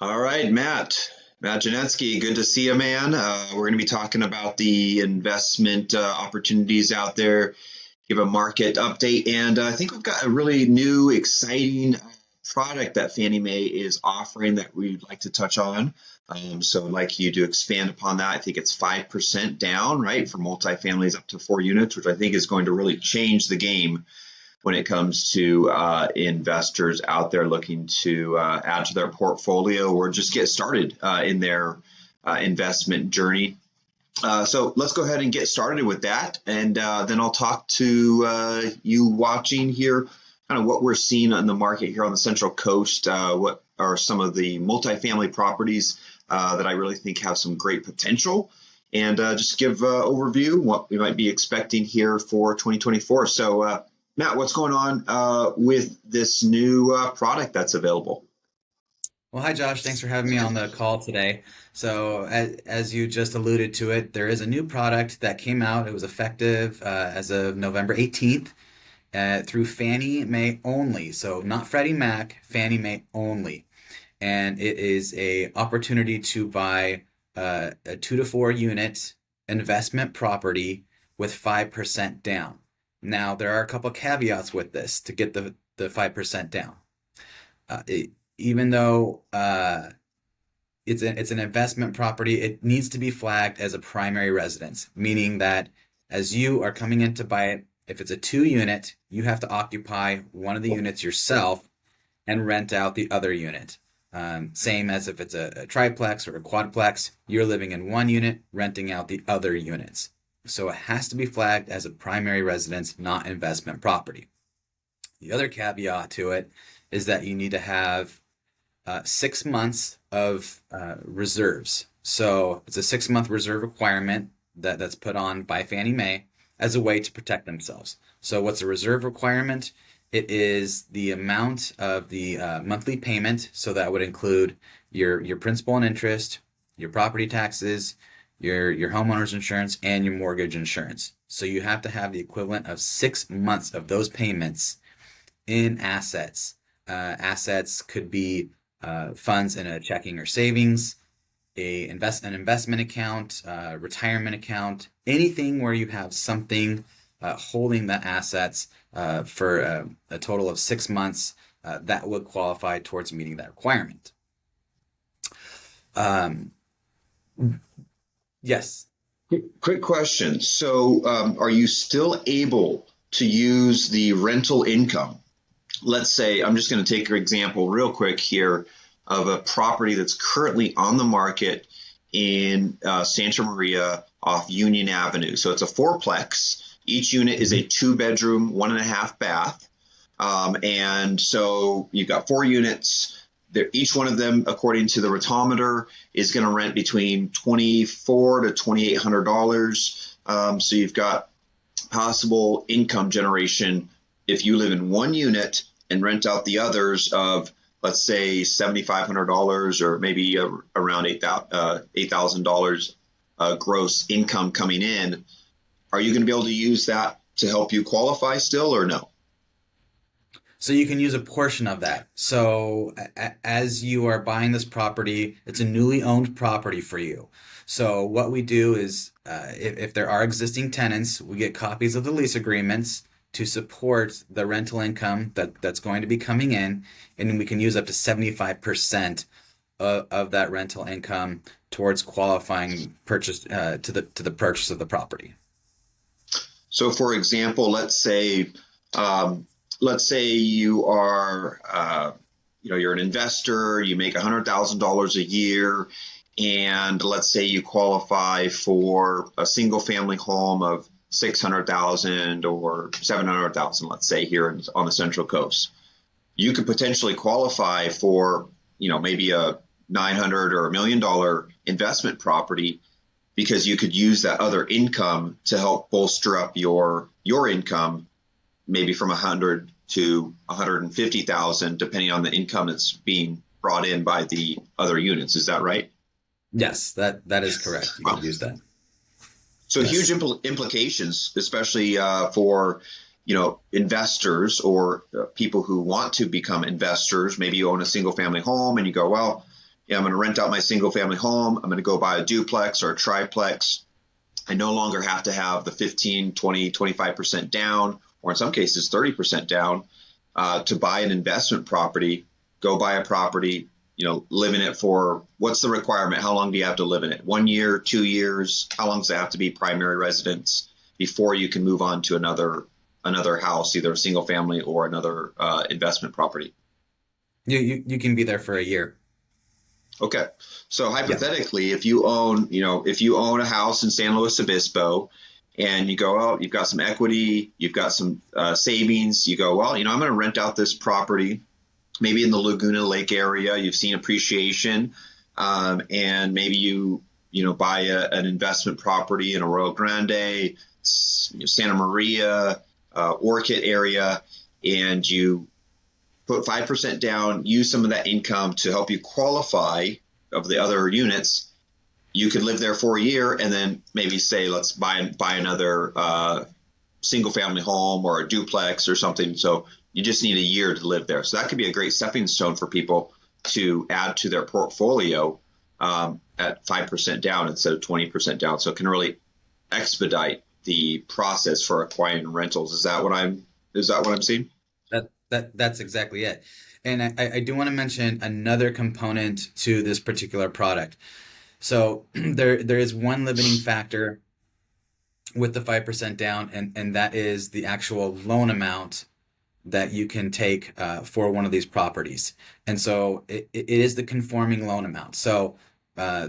All right, Matt Janetski, good to see you, man. We're going to be talking about the investment opportunities out there, give a market update, and I think we've got a really new, exciting product that Fannie Mae is offering that we'd like to touch on. So I'd like you to expand upon that. I think it's 5% down, right, for multifamilies up to 4 units, which I think is going to really change the game when it comes to investors out there looking to add to their portfolio or just get started in their investment journey. So let's go ahead and get started with that. And then I'll talk to you watching here, kind of what we're seeing on the market here on the Central Coast. What are some of the multifamily properties that I really think have some great potential? And just give overview what we might be expecting here for 2024. So Matt, what's going on with this new product that's available? Well, hi Josh. Thanks for having me on the call today. So, as you just alluded to it, there is a new product that came out. It was effective as of November 18th through Fannie Mae only. So, not Freddie Mac, Fannie Mae only. And it is a opportunity to buy a 2 to 4 unit investment property with 5% down. Now, there are a couple caveats with this to get the 5% down. Even though it's an investment property, it needs to be flagged as a primary residence, meaning that as you are coming in to buy it, if it's a 2 unit, you have to occupy one of the units yourself and rent out the other unit. Same as if it's a triplex or a quadplex, you're living in one unit, renting out the other units. So it has to be flagged as a primary residence, not investment property. The other caveat to it is that you need to have 6 months of reserves. So it's a 6 month reserve requirement that's put on by Fannie Mae as a way to protect themselves. So what's a reserve requirement? It is the amount of the monthly payment. So that would include your principal and interest, your property taxes, your homeowner's insurance, and your mortgage insurance. So you have to have the equivalent of 6 months of those payments in assets. Assets could be funds in a checking or savings, an investment account, retirement account, anything where you have something holding the assets for a total of 6 months, that would qualify towards meeting that requirement. Um, yes. Quick question. So are you still able to use the rental income? Let's say, I'm just going to take your example real quick here of a property that's currently on the market in Santa Maria off Union Avenue. So it's a fourplex. Each unit is a 2 bedroom, 1.5 bath. And so you've got 4 units. Each one of them, according to the retometer, is going to rent between $2,400 to $2,800. So you've got possible income generation if you live in one unit and rent out the others of, let's say, $7,500 or maybe around $8,000 gross income coming in. Are you going to be able to use that to help you qualify still or no? So you can use a portion of that. So as you are buying this property, it's a newly owned property for you. So what we do is, if there are existing tenants, we get copies of the lease agreements to support the rental income that's going to be coming in, and we can use up to 75% of that rental income towards qualifying purchase to the purchase of the property. So, for example, let's say you are, you're an investor, you make $100,000 a year, and let's say you qualify for a single family home of 600,000 or 700,000, let's say here on the Central Coast. You could potentially qualify for, maybe a 900 or $1 million investment property because you could use that other income to help bolster up your income, maybe from 100 to 150,000, depending on the income that's being brought in by the other units. Is that right? Yes, that is correct. You Wow. could use that. So huge Yes. implications, especially for investors or people who want to become investors. Maybe you own a single family home and you go, well, Yeah, I'm going to rent out my single family home. I'm going to go buy a duplex or a triplex. I no longer have to have the 15, 20, 25% down, or in some cases 30% down, to buy an investment property. Go buy a property, live in it for, what's the requirement? How long do you have to live in it? 1 year, 2 years? How long does it have to be primary residence before you can move on to another house, either a single family or another investment property? You can be there for a year. Okay. So Yeah. hypothetically, if you own a house in San Luis Obispo and you go out, you've got some equity, you've got some savings, you go, well, I'm going to rent out this property, maybe in the Laguna Lake area, you've seen appreciation, and maybe buy an investment property in Arroyo Grande, Santa Maria, Orchid area, and you put 5% down, use some of that income to help you qualify of the other units. You could live there for a year and then maybe say, let's buy another single family home or a duplex or something. So you just need a year to live there. So that could be a great stepping stone for people to add to their portfolio at 5% down instead of 20% down. So it can really expedite the process for acquiring rentals. Is that what I'm seeing? That's exactly it. And I do want to mention another component to this particular product. So there is one limiting factor with the 5% down, and that is the actual loan amount that you can take for one of these properties. And so it is the conforming loan amount. So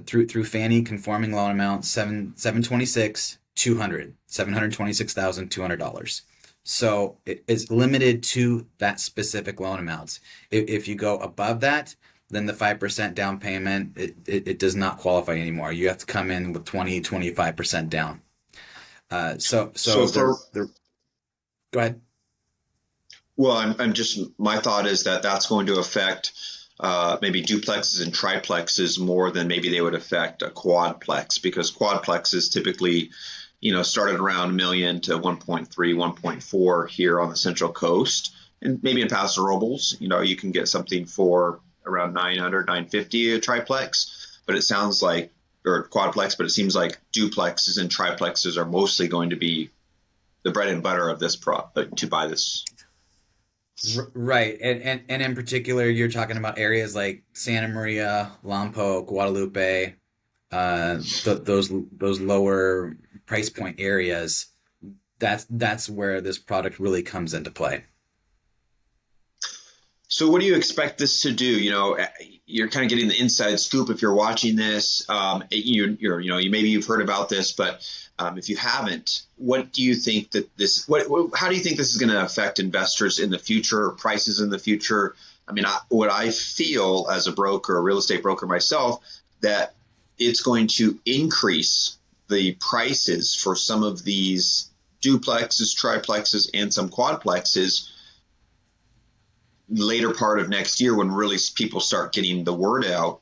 through Fannie, conforming loan amount $726,200. So it's limited to that specific loan amount. If you go above that, then the 5% down payment, it does not qualify anymore. You have to come in with 25% down. So So for go ahead. Well, my thought is that that's going to affect maybe duplexes and triplexes more than maybe they would affect a quadplex, because quadplexes typically, started around a million to 1.3, 1.4 here on the Central Coast, and maybe in Paso Robles, you can get something for around 900, 950 a triplex, but it sounds like, or quadplex, but it seems like duplexes and triplexes are mostly going to be the bread and butter of this to buy this. Right. And in particular, you're talking about areas like Santa Maria, Lompoc, Guadalupe, those lower price point areas. That's where this product really comes into play. So what do you expect this to do? You're kind of getting the inside scoop if you're watching this. Maybe you've heard about this, but if you haven't, what do you think that how do you think this is going to affect investors in the future, prices in the future? I mean, what I feel as a broker, a real estate broker myself, that it's going to increase the prices for some of these duplexes, triplexes, and some quadplexes later part of next year, when really people start getting the word out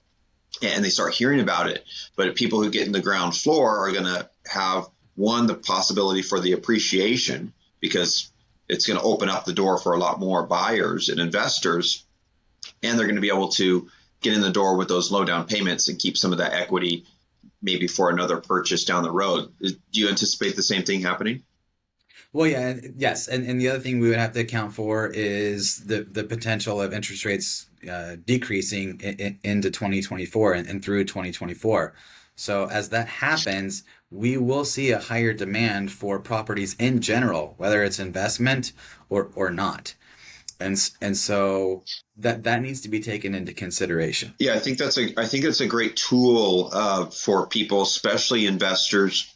and they start hearing about it. But people who get in the ground floor are going to have, one, the possibility for the appreciation, because it's going to open up the door for a lot more buyers and investors, and they're going to be able to get in the door with those low down payments and keep some of that equity maybe for another purchase down the road. Do you anticipate the same thing happening? Well, yeah, yes, and the other thing we would have to account for is the potential of interest rates decreasing into 2024 and through 2024. So as that happens, we will see a higher demand for properties in general, whether it's investment or not. And so that needs to be taken into consideration. Yeah, I think it's a great tool for people, especially investors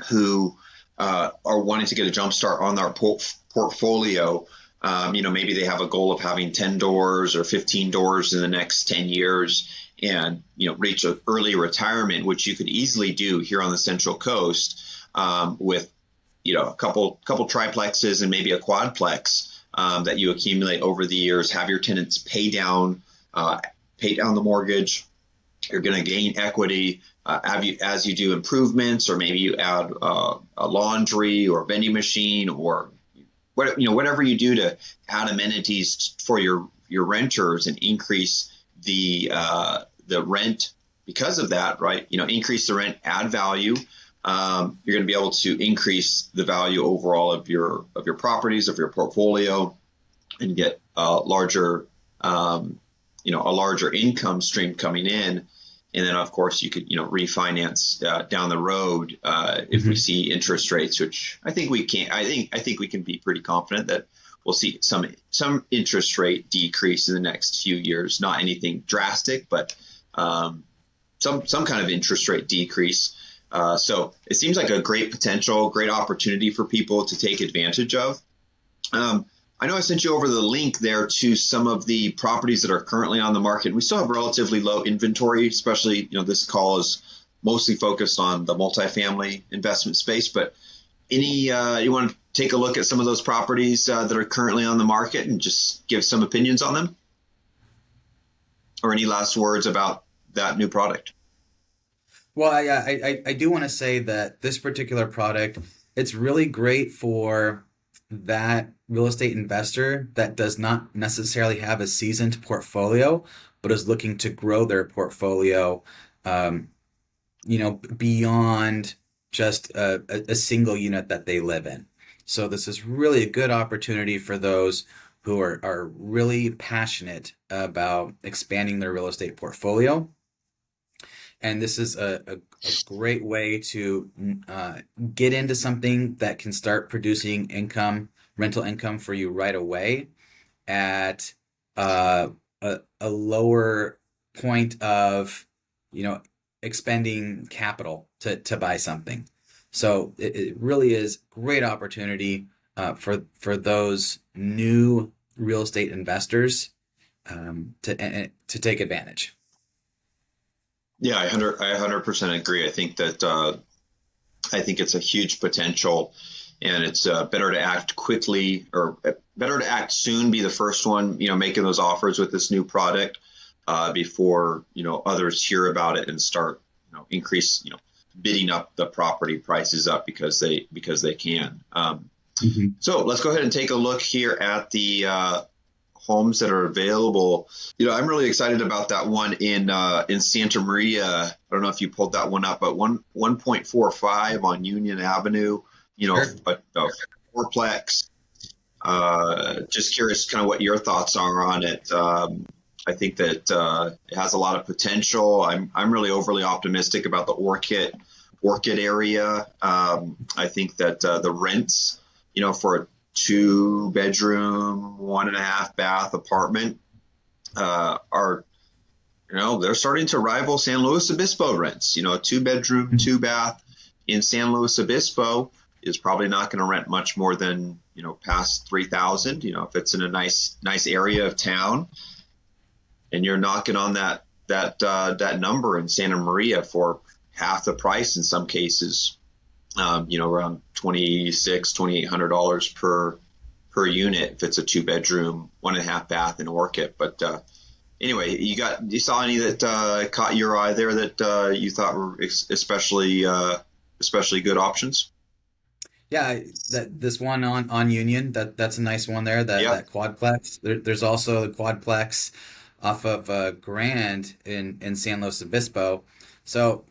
who are wanting to get a jump start on their portfolio. Maybe they have a goal of having 10 doors or 15 doors in the next 10 years and, reach an early retirement, which you could easily do here on the Central Coast with, a couple triplexes and maybe a quadplex that you accumulate over the years. Have your tenants pay down the mortgage. You're going to gain equity as you do improvements, or maybe you add a laundry or a vending machine, or whatever you do to add amenities for your renters and increase the the rent because of that, right? Increase the rent, add value. You're going to be able to increase the value overall of your properties, of your portfolio, and get a larger income stream coming in. And then, of course, you could refinance down the road if we see interest rates, which I think we can. I think we can be pretty confident that we'll see some interest rate decrease in the next few years. Not anything drastic, but some kind of interest rate decrease. So it seems like a great opportunity for people to take advantage of. I know I sent you over the link there to some of the properties that are currently on the market. We still have relatively low inventory, especially, this call is mostly focused on the multifamily investment space. But you want to take a look at some of those properties that are currently on the market and just give some opinions on them? Or any last words about that new product? Well, I do want to say that this particular product, it's really great for that real estate investor that does not necessarily have a seasoned portfolio, but is looking to grow their portfolio, beyond just a single unit that they live in. So this is really a good opportunity for those who are really passionate about expanding their real estate portfolio. And this is a great way to get into something that can start producing rental income for you right away at a lower point of, expending capital to buy something. So it really is great opportunity for those new real estate investors to take advantage. Yeah, I 100% agree. I think that I think it's a huge potential, and it's better to act quickly, or better to act soon, be the first one, making those offers with this new product before others hear about it and start bidding up the property prices up because they can. So let's go ahead and take a look here at the homes that are available. I'm really excited about that one in Santa Maria. I don't know if you pulled that one up, but 1.45 on Union Avenue. Sure. A four-plex. Just curious, kind of what your thoughts are on it. I think that it has a lot of potential. I'm really overly optimistic about the Orchid area. I think that the rents, for a 2-bedroom, 1.5 bath apartment are, they're starting to rival San Luis Obispo rents. A 2-bedroom, 2-bath in San Luis Obispo is probably not going to rent much more than, past $3,000, if it's in a nice area of town, and you're knocking on that number in Santa Maria for half the price in some cases. Around $2,800 per unit if it's a 2-bedroom, 1.5 bath in Orchid. But anyway, you saw any that caught your eye there that you thought were especially good options? Yeah, this one on Union, that's a nice one there. That quadplex. There's also the quadplex off of Grand in San Luis Obispo. So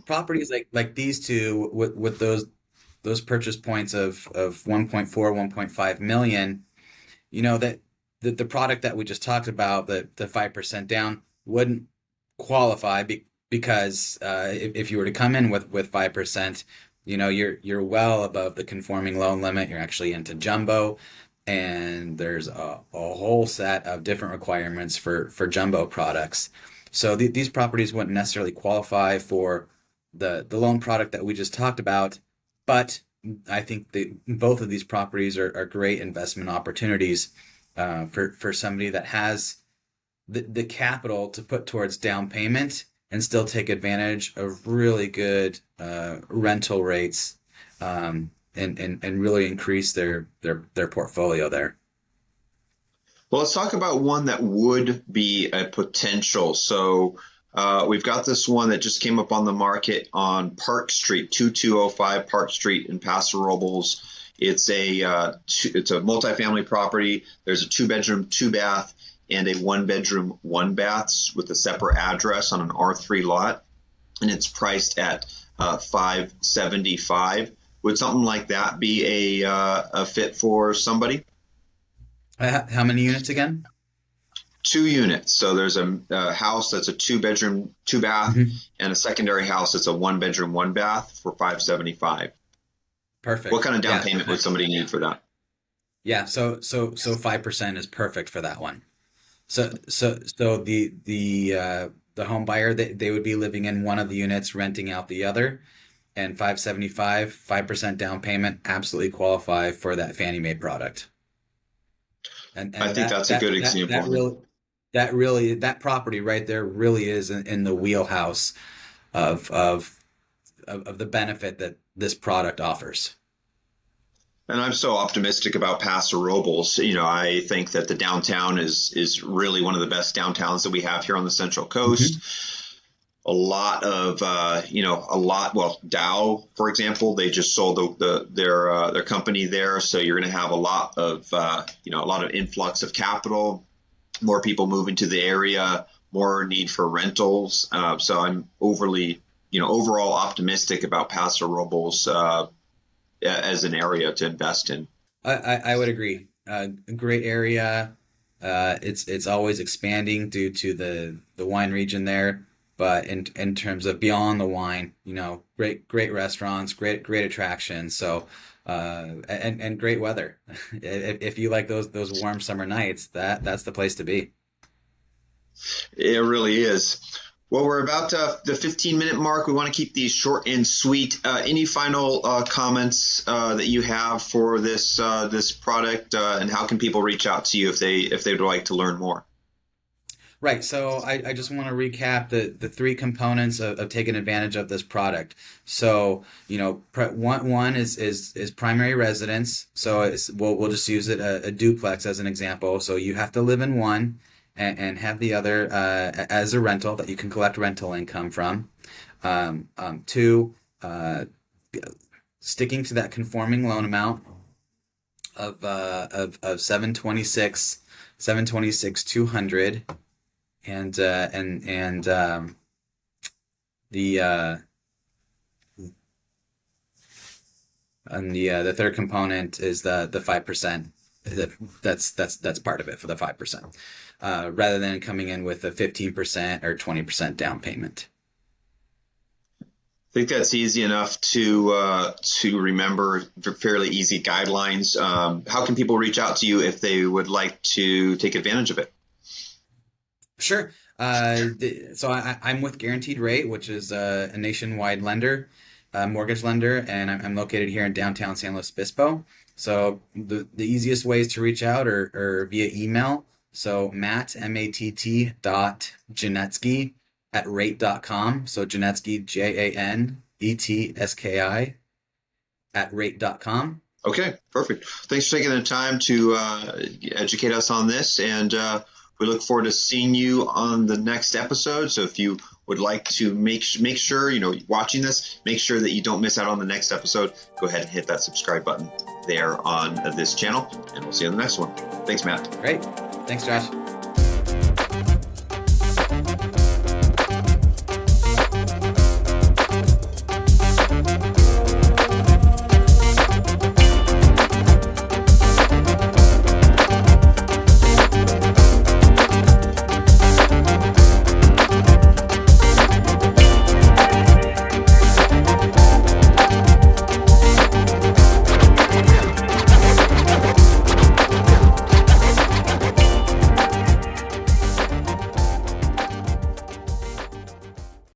properties like these two with those purchase points of 1.4, 1.5 million, that the product that we just talked about, the 5% down, wouldn't qualify because if you were to come in with 5%, you're well above the conforming loan limit. You're actually into jumbo, and there's a whole set of different requirements for jumbo products. So these properties wouldn't necessarily qualify for the loan product that we just talked about, but I think both of these properties are great investment opportunities for somebody that has the capital to put towards down payment and still take advantage of really good rental rates and really increase their portfolio there. Well, let's talk about one that would be a potential. So we've got this one that just came up on the market on Park Street, 2205 Park Street in Paso Robles. It's a multifamily property. There's a 2-bedroom, 2-bath, and a 1-bedroom, 1-bath with a separate address on an R3 lot, and it's priced at $575. Would something like that be a fit for somebody? How many units again? 2 units. So there's a house that's a 2-bedroom, 2-bath, Mm-hmm. and a secondary house that's a 1-bedroom, 1-bath for $575. Perfect. What kind of down Yeah. payment would somebody need for that? Yeah, so 5% is perfect for that one. So the home buyer, they would be living in one of the units, renting out the other, and 5% down payment absolutely qualify for that Fannie Mae product. And I think that's a good example. that property right there really is in the wheelhouse of the benefit that this product offers. And I'm so optimistic about Paso Robles. I think that the downtown is really one of the best downtowns that we have here on the Central Coast. A lot of, Dow, for example, they just sold their company there. So you're going to have a lot of influx of capital, more people moving to the area, more need for rentals. So I'm overall optimistic about Paso Robles as an area to invest in. I would agree. A great area. It's always expanding due to the wine region there. But in terms of beyond the wine, great restaurants, great attractions. So and great weather. If you like those warm summer nights, that's the place to be. It really is. Well, we're about the 15-minute mark. We want to keep these short and sweet. Any final comments that you have for this product, and how can people reach out to you if they'd like to learn more? Right. So I just want to recap the 3 components of taking advantage of this product. So, one is primary residence. So we'll just use it a duplex as an example. So you have to live in one and have the other as a rental that you can collect rental income from. 2, sticking to that conforming loan amount of 726,200. And the third component is the 5%. That's part of it for the 5%, rather than coming in with a 15% or 20% down payment. I think that's easy enough to remember. Fairly easy guidelines. How can people reach out to you if they would like to take advantage of it? Sure. So I'm with Guaranteed Rate, which is a nationwide lender, mortgage lender, and I'm located here in downtown San Luis Obispo. So the easiest ways to reach out are via email. So Matt, Matt Janetski @rate.com. So Janetski, Janetski @rate.com. Okay, perfect. Thanks for taking the time to educate us on this, and we look forward to seeing you on the next episode. So if you would like to make sure, watching this, make sure that you don't miss out on the next episode, go ahead and hit that subscribe button there on this channel, and we'll see you on the next one. Thanks, Matt. Great. Thanks, Josh.